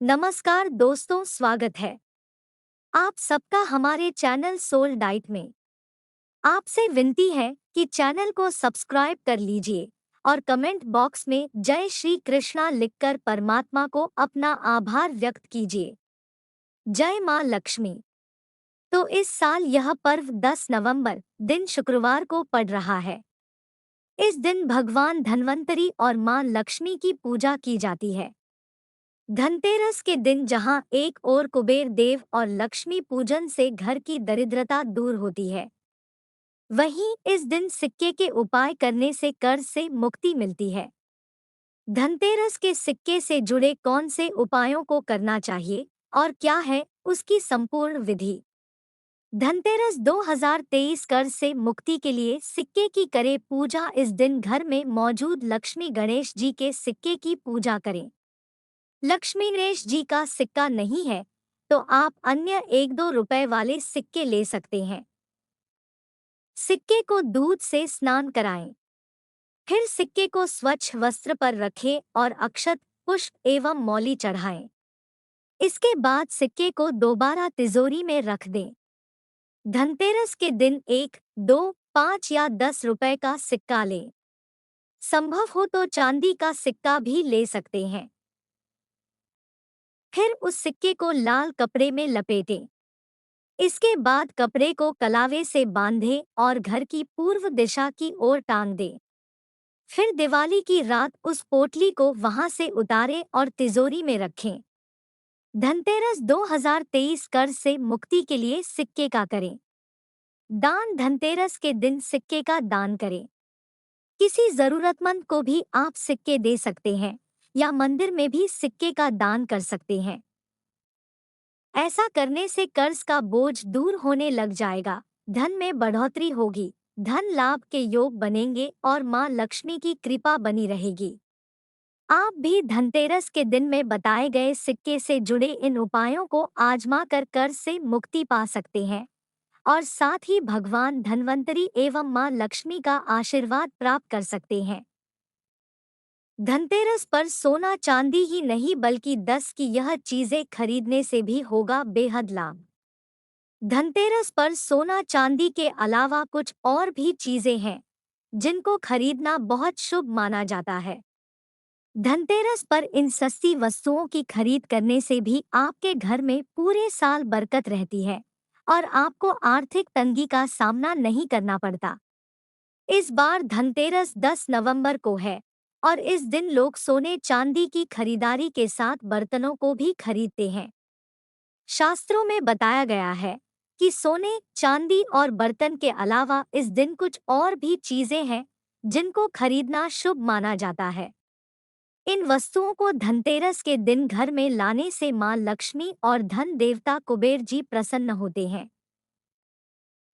नमस्कार दोस्तों, स्वागत है आप सबका हमारे चैनल सोल डाइट में। आपसे विनती है कि चैनल को सब्सक्राइब कर लीजिए और कमेंट बॉक्स में जय श्री कृष्णा लिखकर परमात्मा को अपना आभार व्यक्त कीजिए। जय मां लक्ष्मी। तो इस साल यह पर्व 10 नवंबर दिन शुक्रवार को पड़ रहा है। इस दिन भगवान धन्वंतरी और मां लक्ष्मी की पूजा की जाती है। धनतेरस के दिन जहां एक ओर कुबेर देव और लक्ष्मी पूजन से घर की दरिद्रता दूर होती है, वहीं इस दिन सिक्के के उपाय करने से कर्ज से मुक्ति मिलती है। धनतेरस के सिक्के से जुड़े कौन से उपायों को करना चाहिए और क्या है उसकी संपूर्ण विधि। धनतेरस 2023 कर्ज से मुक्ति के लिए सिक्के की करे पूजा। इस दिन घर में मौजूद लक्ष्मी गणेश जी के सिक्के की पूजा करें। लक्ष्मी गणेश जी का सिक्का नहीं है तो आप अन्य 1-2 रुपए वाले सिक्के ले सकते हैं। सिक्के को दूध से स्नान कराएं। फिर सिक्के को स्वच्छ वस्त्र पर रखें और अक्षत, पुष्प एवं मौली चढ़ाएं। इसके बाद सिक्के को दोबारा तिजोरी में रख दें। धनतेरस के दिन 1, 2, 5 या 10 रुपए का सिक्का लें। संभव हो तो चांदी का सिक्का भी ले सकते हैं। फिर उस सिक्के को लाल कपड़े में लपेटें। इसके बाद कपड़े को कलावे से बांधें और घर की पूर्व दिशा की ओर टांग दें। फिर दिवाली की रात उस पोटली को वहां से उतारें और तिजोरी में रखें। धनतेरस 2023 कर्ज से मुक्ति के लिए सिक्के का करें दान। धनतेरस के दिन सिक्के का दान करें। किसी जरूरतमंद को भी आप सिक्के दे सकते हैं या मंदिर में भी सिक्के का दान कर सकते हैं। ऐसा करने से कर्ज का बोझ दूर होने लग जाएगा, धन में बढ़ोतरी होगी, धन लाभ के योग बनेंगे और मां लक्ष्मी की कृपा बनी रहेगी। आप भी धनतेरस के दिन में बताए गए सिक्के से जुड़े इन उपायों को आजमा कर कर्ज से मुक्ति पा सकते हैं और साथ ही भगवान धन्वंतरी एवं मां लक्ष्मी का आशीर्वाद प्राप्त कर सकते हैं। धनतेरस पर सोना चांदी ही नहीं बल्कि 10 की यह चीजें खरीदने से भी होगा बेहद लाभ। धनतेरस पर सोना चांदी के अलावा कुछ और भी चीजें हैं जिनको खरीदना बहुत शुभ माना जाता है। धनतेरस पर इन सस्ती वस्तुओं की खरीद करने से भी आपके घर में पूरे साल बरकत रहती है और आपको आर्थिक तंगी का सामना नहीं करना पड़ता। इस बार धनतेरस 10 नवंबर को है और इस दिन लोग सोने चांदी की खरीदारी के साथ बर्तनों को भी खरीदते हैं। शास्त्रों में बताया गया है कि सोने, चांदी और बर्तन के अलावा इस दिन कुछ और भी चीजें हैं जिनको खरीदना शुभ माना जाता है। इन वस्तुओं को धनतेरस के दिन घर में लाने से मां लक्ष्मी और धन देवता कुबेर जी प्रसन्न होते हैं।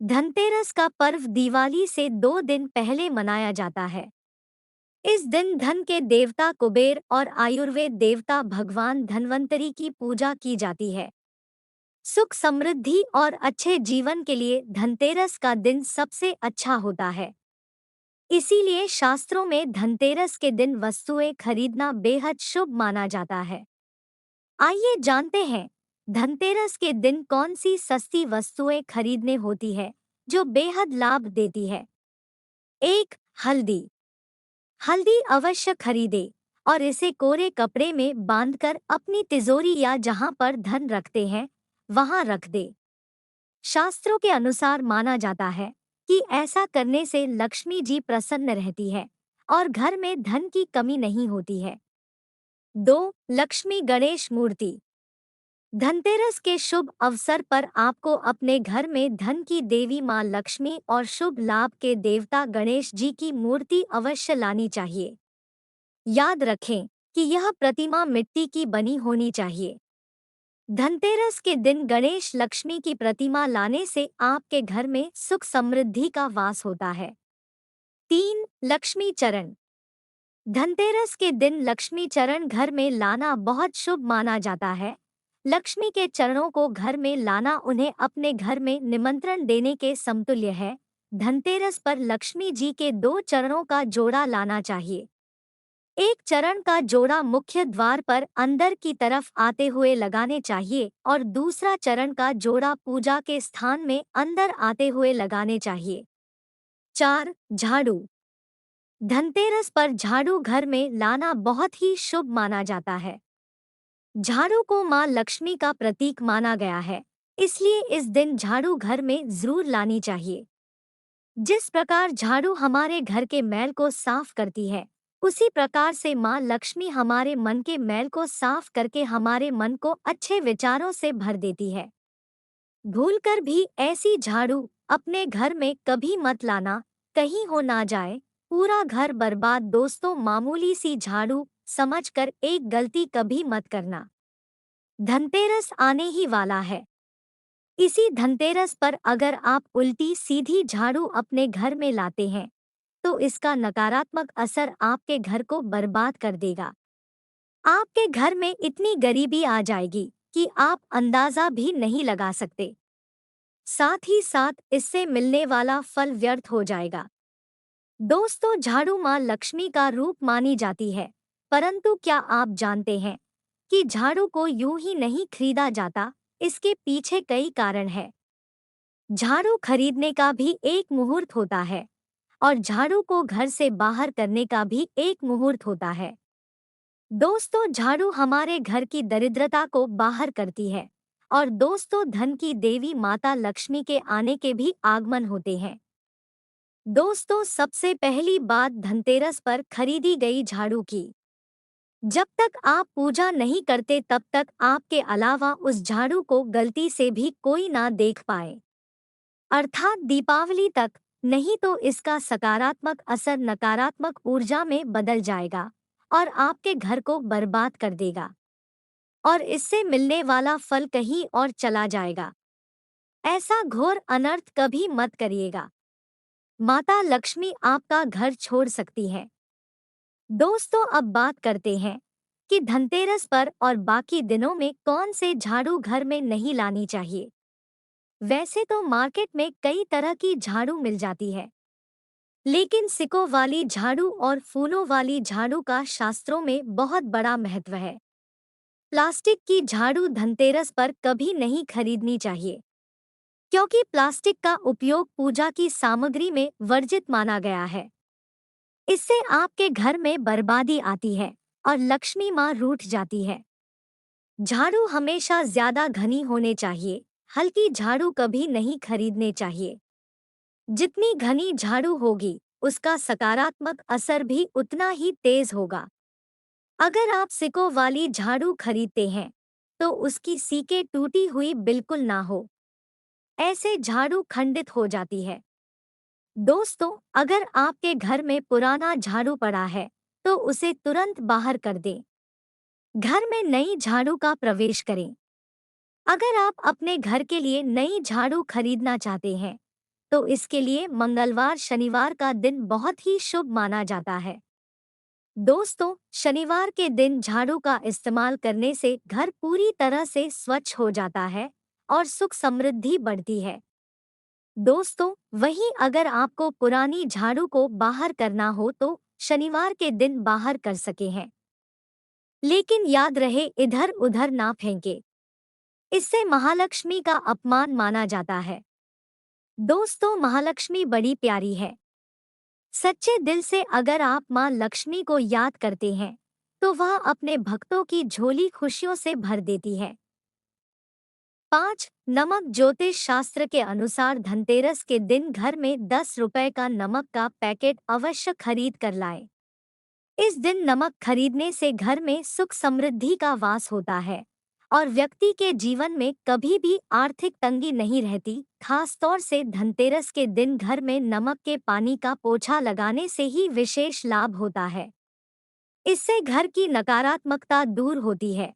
धनतेरस का पर्व दिवाली से 2 दिन पहले मनाया जाता है। इस दिन धन के देवता कुबेर और आयुर्वेद देवता भगवान धन्वंतरी की पूजा की जाती है। सुख, समृद्धि और अच्छे जीवन के लिए धनतेरस का दिन सबसे अच्छा होता है। इसीलिए शास्त्रों में धनतेरस के दिन वस्तुएं खरीदना बेहद शुभ माना जाता है। आइए जानते हैं धनतेरस के दिन कौन सी सस्ती वस्तुएं खरीदने होती है जो बेहद लाभ देती है। 1. हल्दी। हल्दी अवश्य खरीदे और इसे कोरे कपड़े में बांधकर अपनी तिजोरी या जहां पर धन रखते हैं वहां रख दे। शास्त्रों के अनुसार माना जाता है कि ऐसा करने से लक्ष्मी जी प्रसन्न रहती है और घर में धन की कमी नहीं होती है। 2. लक्ष्मी गणेश मूर्ति। धनतेरस के शुभ अवसर पर आपको अपने घर में धन की देवी मां लक्ष्मी और शुभ लाभ के देवता गणेश जी की मूर्ति अवश्य लानी चाहिए। याद रखें कि यह प्रतिमा मिट्टी की बनी होनी चाहिए। धनतेरस के दिन गणेश लक्ष्मी की प्रतिमा लाने से आपके घर में सुख समृद्धि का वास होता है। 3. लक्ष्मी चरण। धनतेरस के दिन लक्ष्मी चरण घर में लाना बहुत शुभ माना जाता है। लक्ष्मी के चरणों को घर में लाना उन्हें अपने घर में निमंत्रण देने के समतुल्य है। धनतेरस पर लक्ष्मी जी के 2 चरणों का जोड़ा लाना चाहिए। एक चरण का जोड़ा मुख्य द्वार पर अंदर की तरफ आते हुए लगाने चाहिए और दूसरा चरण का जोड़ा पूजा के स्थान में अंदर आते हुए लगाने चाहिए। 4. झाड़ू। धनतेरस पर झाड़ू घर में लाना बहुत ही शुभ माना जाता है। झाड़ू को मां लक्ष्मी का प्रतीक माना गया है, इसलिए इस दिन झाड़ू घर में जरूर लानी चाहिए। जिस प्रकार झाड़ू हमारे घर के मैल को साफ करती है, उसी प्रकार से मां लक्ष्मी हमारे मन के मैल को साफ करके हमारे मन को अच्छे विचारों से भर देती है। भूलकर भी ऐसी झाड़ू अपने घर में कभी मत लाना, कहीं हो ना जाए पूरा घर बर्बाद। दोस्तों, मामूली सी झाड़ू समझकर एक गलती कभी मत करना। धनतेरस आने ही वाला है। इसी धनतेरस पर अगर आप उल्टी सीधी झाड़ू अपने घर में लाते हैं, तो इसका नकारात्मक असर आपके घर को बर्बाद कर देगा। आपके घर में इतनी गरीबी आ जाएगी कि आप अंदाजा भी नहीं लगा सकते। साथ ही साथ इससे मिलने वाला फल व्यर्थ हो जाएगा। दोस्तों, झाड़ू मां लक्ष्मी का रूप मानी जाती है, परंतु क्या आप जानते हैं कि झाड़ू को यूं ही नहीं खरीदा जाता, इसके पीछे कई कारण हैं। झाड़ू खरीदने का भी एक मुहूर्त होता है और झाड़ू को घर से बाहर करने का भी एक मुहूर्त होता है। दोस्तों, झाड़ू हमारे घर की दरिद्रता को बाहर करती है और दोस्तों, धन की देवी माता लक्ष्मी के आने के भी आगमन होते हैं। दोस्तों, सबसे पहली बात धनतेरस पर खरीदी गई झाड़ू की। जब तक आप पूजा नहीं करते तब तक आपके अलावा उस झाड़ू को गलती से भी कोई ना देख पाए, अर्थात दीपावली तक, नहीं तो इसका सकारात्मक असर नकारात्मक ऊर्जा में बदल जाएगा और आपके घर को बर्बाद कर देगा और इससे मिलने वाला फल कहीं और चला जाएगा। ऐसा घोर अनर्थ कभी मत करिएगा। माता लक्ष्मी आपका घर छोड़ सकती है। दोस्तों, अब बात करते हैं कि धनतेरस पर और बाकी दिनों में कौन से झाड़ू घर में नहीं लानी चाहिए। वैसे तो मार्केट में कई तरह की झाड़ू मिल जाती है, लेकिन सिक्कों वाली झाड़ू और फूलों वाली झाड़ू का शास्त्रों में बहुत बड़ा महत्व है। प्लास्टिक की झाड़ू धनतेरस पर कभी नहीं खरीदनी चाहिए, क्योंकि प्लास्टिक का उपयोग पूजा की सामग्री में वर्जित माना गया है। इससे आपके घर में बर्बादी आती है और लक्ष्मी मां रूठ जाती है। झाड़ू हमेशा ज्यादा घनी होने चाहिए, हल्की झाड़ू कभी नहीं खरीदने चाहिए। जितनी घनी झाड़ू होगी, उसका सकारात्मक असर भी उतना ही तेज होगा। अगर आप सिक्कों वाली झाड़ू खरीदते हैं, तो उसकी सीकें टूटी हुई बिल्कुल ना हो। ऐसे झाड़ू खंडित हो जाती है। दोस्तों, अगर आपके घर में पुराना झाड़ू पड़ा है, तो उसे तुरंत बाहर कर दें। घर में नई झाड़ू का प्रवेश करें। अगर आप अपने घर के लिए नई झाड़ू खरीदना चाहते हैं, तो इसके लिए मंगलवार शनिवार का दिन बहुत ही शुभ माना जाता है। दोस्तों, शनिवार के दिन झाड़ू का इस्तेमाल करने से घर पूरी तरह से स्वच्छ हो जाता है और सुख समृद्धि बढ़ती है। दोस्तों, वहीं अगर आपको पुरानी झाड़ू को बाहर करना हो तो शनिवार के दिन बाहर कर सके हैं, लेकिन याद रहे इधर उधर ना फेंके। इससे महालक्ष्मी का अपमान माना जाता है। दोस्तों, महालक्ष्मी बड़ी प्यारी है। सच्चे दिल से अगर आप मां लक्ष्मी को याद करते हैं, तो वह अपने भक्तों की झोली खुशियों से भर देती है। 5. नमक। ज्योतिष शास्त्र के अनुसार धनतेरस के दिन घर में 10 रुपए का नमक का पैकेट अवश्य खरीद कर लाएं। इस दिन नमक खरीदने से घर में सुख समृद्धि का वास होता है और व्यक्ति के जीवन में कभी भी आर्थिक तंगी नहीं रहती। खास तौर से धनतेरस के दिन घर में नमक के पानी का पोछा लगाने से ही विशेष लाभ होता है। इससे घर की नकारात्मकता दूर होती है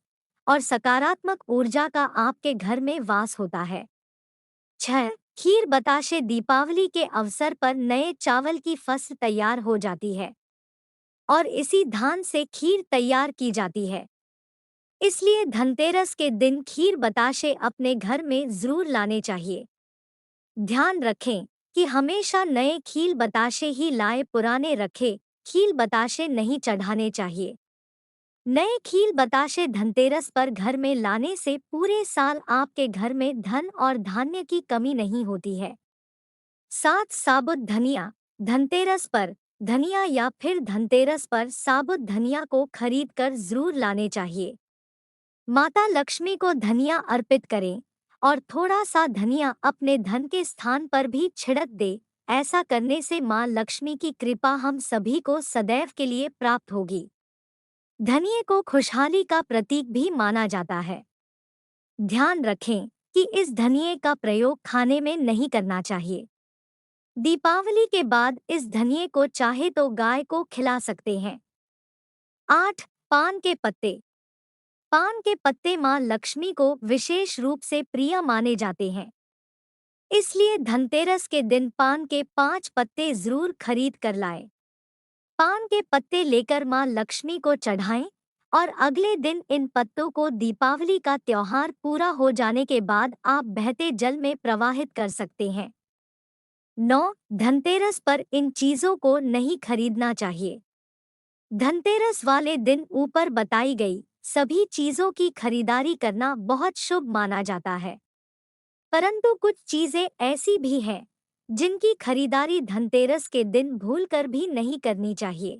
और सकारात्मक ऊर्जा का आपके घर में वास होता है। 6. खीर बताशे। दीपावली के अवसर पर नए चावल की फसल तैयार हो जाती है और इसी धान से खीर तैयार की जाती है। इसलिए धनतेरस के दिन खीर बताशे अपने घर में जरूर लाने चाहिए। ध्यान रखें कि हमेशा नए खीर बताशे ही लाएं, पुराने रखें, खील बताशे नहीं चढ़ाने चाहिए। नए खील बताशे धनतेरस पर घर में लाने से पूरे साल आपके घर में धन और धान्य की कमी नहीं होती है। 7 साबुत धनिया। धनतेरस पर धनिया या फिर धनतेरस पर साबुत धनिया को खरीद कर जरूर लाने चाहिए। माता लक्ष्मी को धनिया अर्पित करें और थोड़ा सा धनिया अपने धन के स्थान पर भी छिड़क दे। ऐसा करने से माँ लक्ष्मी की कृपा हम सभी को सदैव के लिए प्राप्त होगी। धनिये को खुशहाली का प्रतीक भी माना जाता है। ध्यान रखें कि इस धनिये का प्रयोग खाने में नहीं करना चाहिए। दीपावली के बाद इस धनिये को चाहे तो गाय को खिला सकते हैं। 8 पान के पत्ते। पान के पत्ते माँ लक्ष्मी को विशेष रूप से प्रिय माने जाते हैं। इसलिए धनतेरस के दिन पान के 5 पत्ते जरूर खरीद कर लाएं। पान के पत्ते लेकर माँ लक्ष्मी को चढ़ाएं और अगले दिन इन पत्तों को दीपावली का त्योहार पूरा हो जाने के बाद आप बहते जल में प्रवाहित कर सकते हैं। 9 धनतेरस पर इन चीजों को नहीं खरीदना चाहिए। धनतेरस वाले दिन ऊपर बताई गई सभी चीजों की खरीदारी करना बहुत शुभ माना जाता है, परंतु कुछ चीजें ऐसी भी हैं जिनकी खरीदारी धनतेरस के दिन भूलकर भी नहीं करनी चाहिए।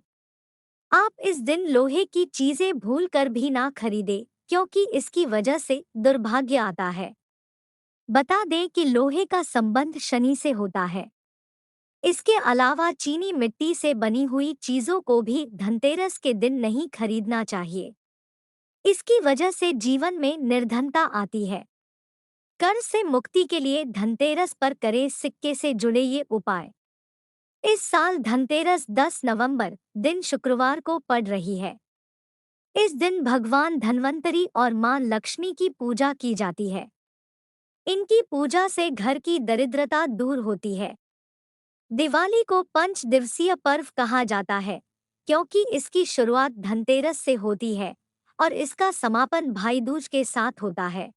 आप इस दिन लोहे की चीजें भूलकर भी ना खरीदें, क्योंकि इसकी वजह से दुर्भाग्य आता है। बता दें कि लोहे का संबंध शनि से होता है। इसके अलावा चीनी मिट्टी से बनी हुई चीजों को भी धनतेरस के दिन नहीं खरीदना चाहिए। इसकी वजह से जीवन में निर्धनता आती है। कर्ज से मुक्ति के लिए धनतेरस पर करें सिक्के से जुड़े ये उपाय। इस साल धनतेरस 10 नवंबर दिन शुक्रवार को पड़ रही है। इस दिन भगवान धन्वंतरी और मां लक्ष्मी की पूजा की जाती है। इनकी पूजा से घर की दरिद्रता दूर होती है। दिवाली को 5 दिवसीय पर्व कहा जाता है, क्योंकि इसकी शुरुआत धनतेरस से होती है और इसका समापन भाई दूज के साथ होता है।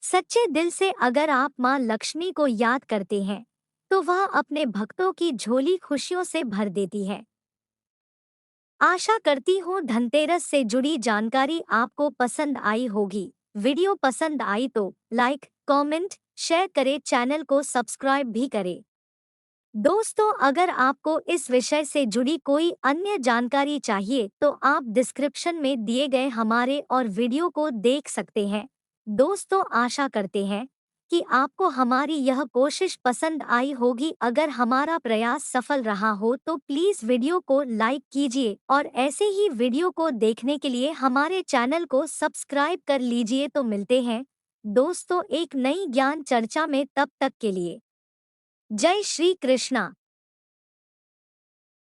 सच्चे दिल से अगर आप मां लक्ष्मी को याद करते हैं तो वह अपने भक्तों की झोली खुशियों से भर देती है। आशा करती हूँ धनतेरस से जुड़ी जानकारी आपको पसंद आई होगी। वीडियो पसंद आई तो लाइक, कमेंट, शेयर करें, चैनल को सब्सक्राइब भी करें। दोस्तों, अगर आपको इस विषय से जुड़ी कोई अन्य जानकारी चाहिए तो आप डिस्क्रिप्शन में दिए गए हमारे और वीडियो को देख सकते हैं। दोस्तों, आशा करते हैं कि आपको हमारी यह कोशिश पसंद आई होगी। अगर हमारा प्रयास सफल रहा हो तो प्लीज़ वीडियो को लाइक कीजिए और ऐसे ही वीडियो को देखने के लिए हमारे चैनल को सब्सक्राइब कर लीजिए। तो मिलते हैं दोस्तों एक नई ज्ञान चर्चा में, तब तक के लिए जय श्री कृष्णा।